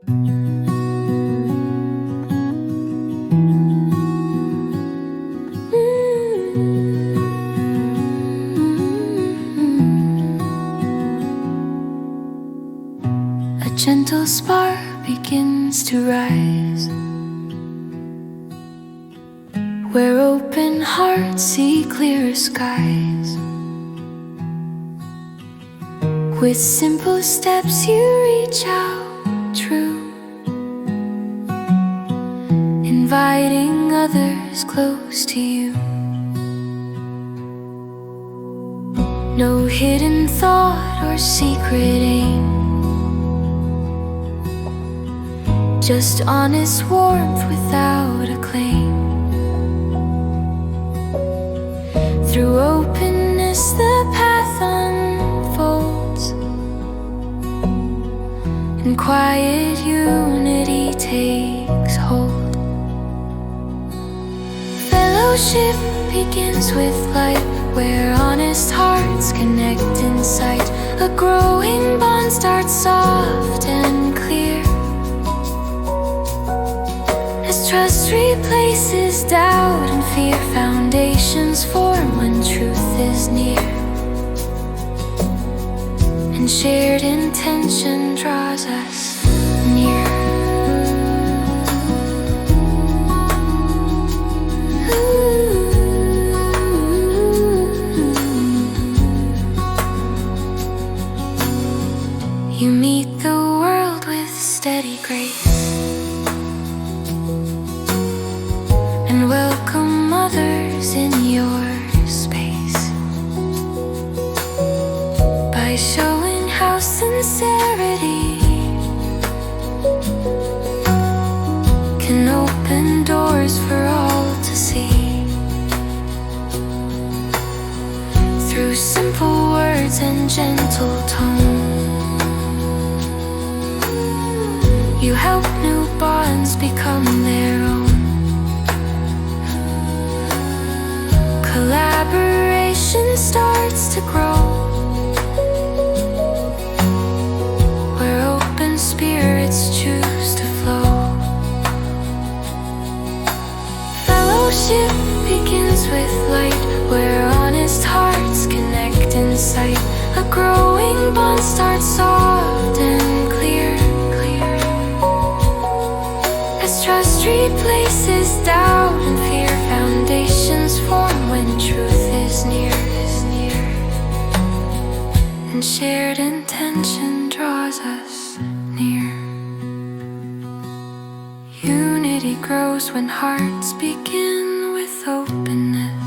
A gentle spark begins to rise, where open hearts see clearer skies. With simple steps you reach out true, inviting others close to you. No hidden thought or secret aim, just honest warmth without a claim. Through openness the path unfolds, and quiet unity takes hold. Fellowship begins with light, where honest hearts connect in sight. A growing bond starts soft and clear, as trust replaces doubt and fear. Foundations form when truth is near, and shared intention draws us near. You meet the world with steady grace, and welcome others in your space, by showing how sincerity can open doors for all to see. Through simple words and gentle tone, you help new bonds become their own. Collaboration starts to grow, where open spirits choose to flow. Fellowship begins with light, where honest hearts connect in sight. A growing bond starts soft and clear, as trust replaces doubt and fear. Foundations form when truth is near, and shared intention draws us near. Unity grows when hearts begin with openness,